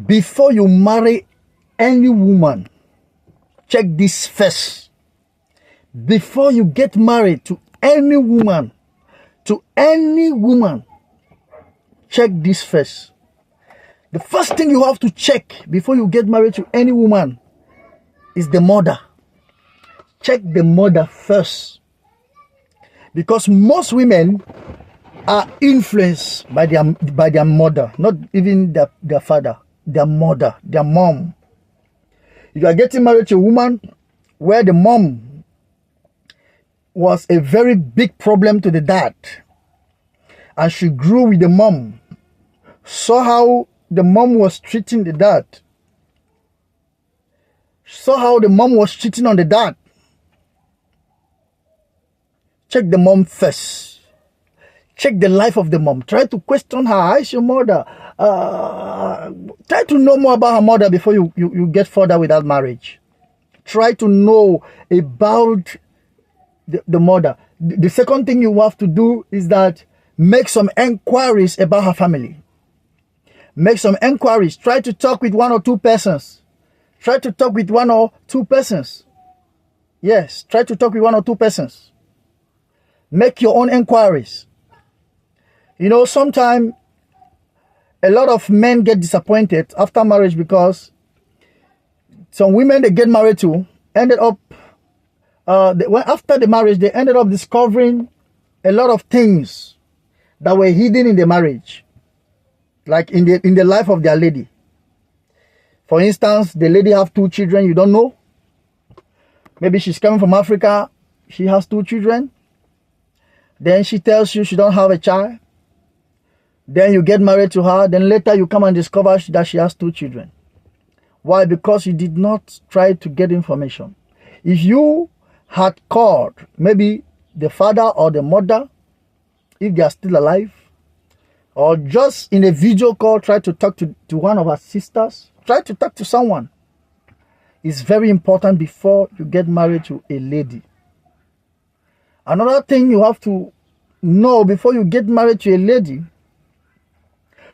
Before you marry any woman, check this first. Before you get married to any woman, check this first. The first thing you have to check before you get married to any woman is the mother. Check the mother first. Because most women are influenced by their mother, not even their father, their mother, their mom. If you are getting married to a woman where the mom was a very big problem to the dad, and she grew with the mom, saw how the mom was treating the dad, saw how the mom was cheating on the dad, check the mom first. Check the life of the mom. Try to question her. How is your mother? Try to know more about her mother before you get further with that marriage. Try to know about the mother. The second thing you have to do is that make some enquiries about her family. Make some enquiries. Try to talk with one or two persons. Try to talk with one or two persons. Yes, try to talk with one or two persons. Make your own enquiries. You know, sometimes a lot of men get disappointed after marriage because some women they get married to ended up, after the marriage, they ended up discovering a lot of things that were hidden in the marriage, like in the life of their lady. For instance, the lady have 2 children, you don't know. Maybe she's coming from Africa, she has 2 children. Then she tells you she don't have a child. Then you get married to her. Then later you come and discover that she has 2 children. Why? Because you did not try to get information. If you had called maybe the father or the mother, if they are still alive, or just in a video call, try to talk to one of her sisters, try to talk to someone. It's very important before you get married to a lady. Another thing you have to know before you get married to a lady,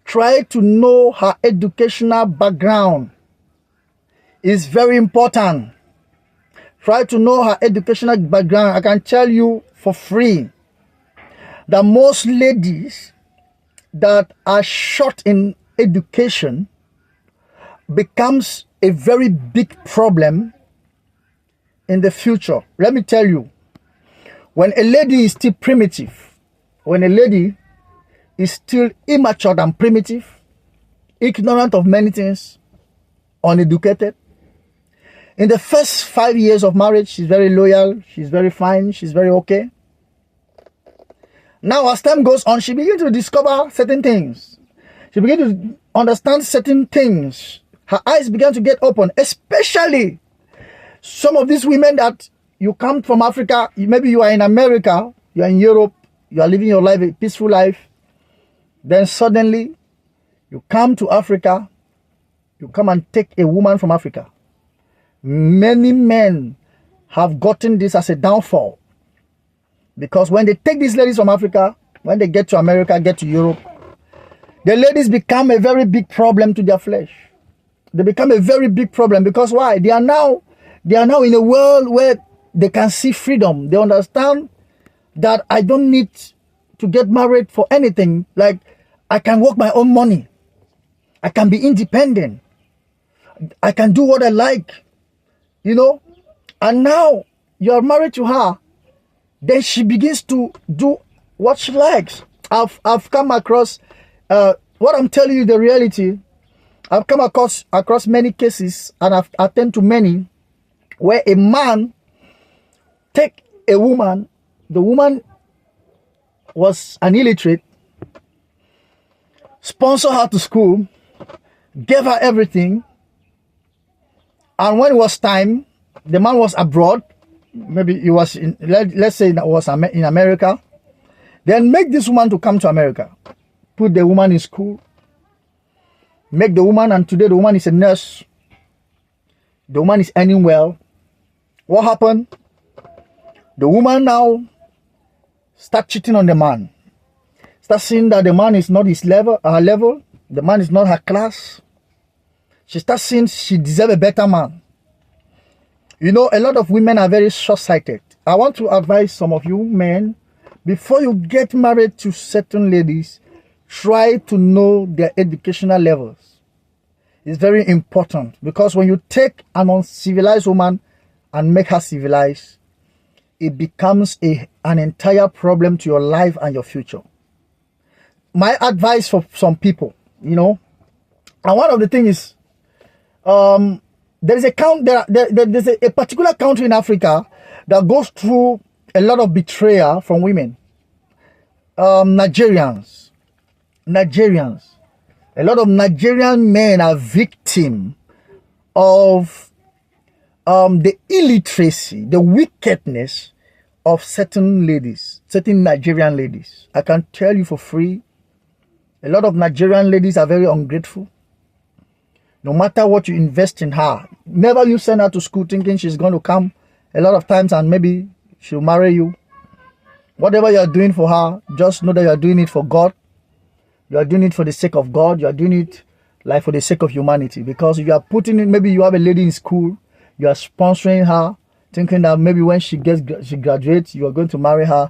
try to know her educational background. It's very important. Try to know her educational background. I can tell you for free that most ladies that are short in education becomes a very big problem in the future. Let me tell you, when a lady is still primitive, when a lady is still immature and primitive, ignorant of many things, uneducated, in the first 5 years of marriage, she's very loyal, she's very fine, she's very okay. Now, as time goes on, she begins to discover certain things. She begins to understand certain things. Her eyes began to get open, especially some of these women that you come from Africa, maybe you are in America, you are in Europe, you are living your life, a peaceful life. Then suddenly, you come to Africa, you come and take a woman from Africa. Many men have gotten this as a downfall. Because when they take these ladies from Africa, when they get to America, get to Europe, the ladies become a very big problem to their flesh. They become a very big problem because why? They are now in a world where they can see freedom. They understand that I don't need to get married for anything. Like, I can work my own money. I can be independent. I can do what I like. You know? And now you are married to her. Then she begins to do what she likes. I've come across, what I'm telling you, the reality. I've come across many cases, and I've attended to many, where a man take a woman. The woman was an illiterate, sponsor her to school, gave her everything, and when it was time, the man was abroad. Maybe he was in, let's say it was in America. Then make this woman to come to America. Put the woman in school. Make the woman, and today the woman is a nurse. The woman is earning well. What happened? The woman now start cheating on the man. Start seeing that the man is not his level, her level. The man is not her class. She starts seeing she deserves a better man. You know, a lot of women are very short-sighted. I want to advise some of you men, before you get married to certain ladies, try to know their educational levels. It's very important, because when you take an uncivilized woman and make her civilized, it becomes an entire problem to your life and your future. My advice for some people, you know, and one of the things is, there's a particular country in Africa that goes through a lot of betrayal from women. Nigerians. A lot of Nigerian men are victim of the illiteracy, the wickedness of certain ladies, certain Nigerian ladies. I can tell you for free, a lot of Nigerian ladies are very ungrateful. No matter what you invest in her, never you send her to school thinking she's going to come a lot of times and maybe she'll marry you. Whatever you're doing for her, just know that you're doing it for God. You're doing it for the sake of God. You're doing it like for the sake of humanity. Because you are putting in, maybe you have a lady in school, you are sponsoring her, thinking that maybe when she graduates, you are going to marry her.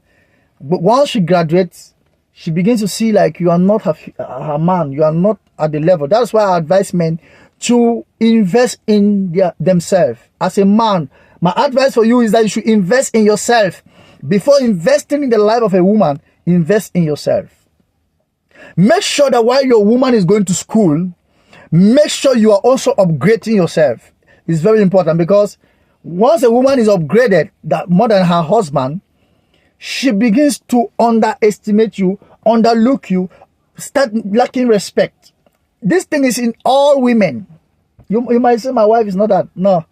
But once she graduates, she begins to see like you are not her man. You are not at the level. That's why I advise men to invest in themselves. As a man, my advice for you is that you should invest in yourself. Before investing in the life of a woman, invest in yourself. Make sure that while your woman is going to school, make sure you are also upgrading yourself. It's very important, because once a woman is upgraded more than her husband, she begins to underestimate you, underlook you, start lacking respect. This thing is in all women. You might say, my wife is not that. No,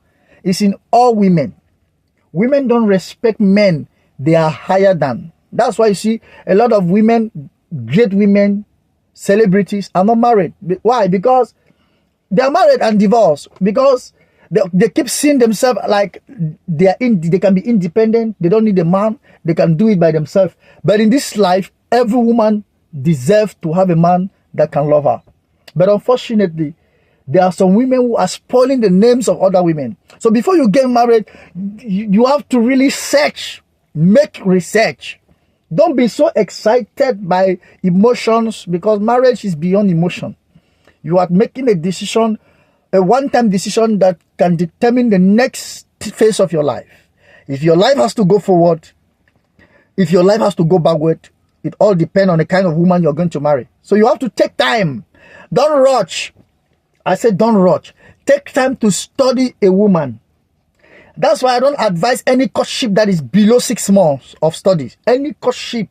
it's in all women. Women don't respect men they are higher than. That's why you see a lot of women, great women, celebrities are not married. Why? Because they are married and divorced. Because they keep seeing themselves like they can be independent. They don't need a man. They can do it by themselves. But in this life, every woman deserves to have a man that can love her. But unfortunately, there are some women who are spoiling the names of other women. So before you get married, you have to really search, make research. Don't be so excited by emotions, because marriage is beyond emotion. You are making a decision, a one-time decision that can determine the next phase of your life. If your life has to go forward, if your life has to go backward, it all depends on the kind of woman you're going to marry. So you have to take time. Don't rush. I said don't rush. Take time to study a woman. That's why I don't advise any courtship that is below 6 months of studies. Any courtship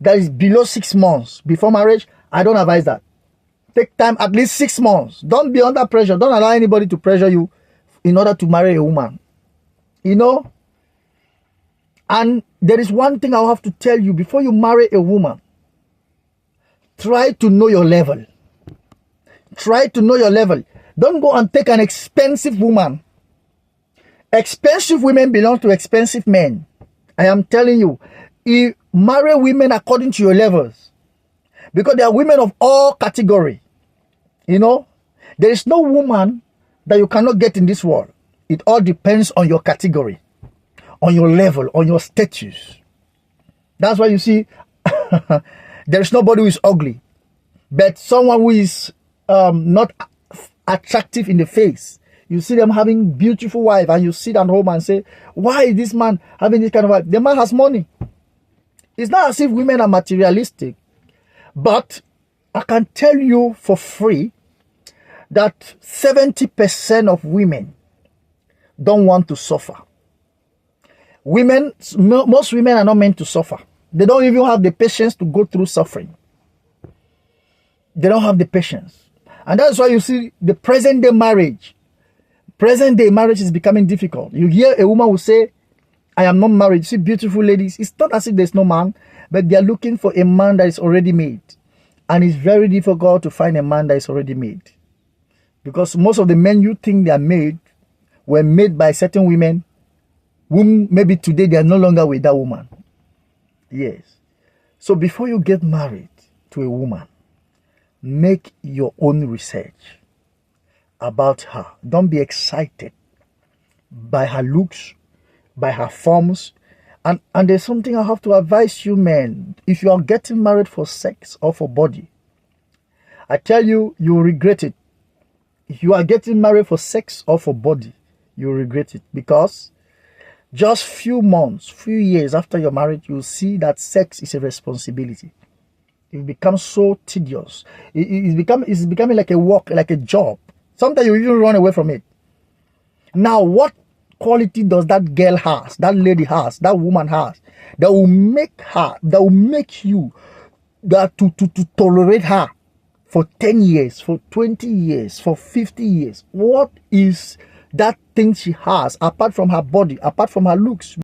that is below 6 months before marriage, I don't advise that. Take time, at least 6 months. Don't be under pressure. Don't allow anybody to pressure you in order to marry a woman. You know? And there is one thing I'll have to tell you. Before you marry a woman, try to know your level. Try to know your level. Don't go and take an expensive woman. Expensive women belong to expensive men. I am telling you, you marry women according to your levels. Because there are women of all category. You know, there is no woman that you cannot get in this world. It all depends on your category, on your level, on your status. That's why you see, there is nobody who is ugly. But someone who is not attractive in the face. You see them having beautiful wife, and you sit at home and say, why is this man having this kind of wife? The man has money. It's not as if women are materialistic. But I can tell you for free that 70% of women don't want to suffer. Most women are not meant to suffer. They don't even have the patience to go through suffering. They don't have the patience. And that's why you see the present day marriage is becoming difficult. You hear a woman who say, I am not married. You see beautiful ladies. It's not as if there's no man, but they are looking for a man that is already made. And it's very difficult to find a man that is already made. Because most of the men you think they are made were made by certain women whom maybe today they are no longer with that woman. Yes. So before you get married to a woman, make your own research. about her. Don't be excited by her looks, by her forms. And there's something I have to advise you, men. If you are getting married for sex or for body, I tell you, you will regret it. If you are getting married for sex or for body, you will regret it, because just few months, few years after your marriage, you'll see that sex is a responsibility. It becomes so tedious. It's becoming like a work, like a job. Sometimes you even run away from it. Now, what quality does that girl has, that lady has, that woman has, that will make you to tolerate her for 10 years, for 20 years, for 50 years? What is that thing she has apart from her body, apart from her looks?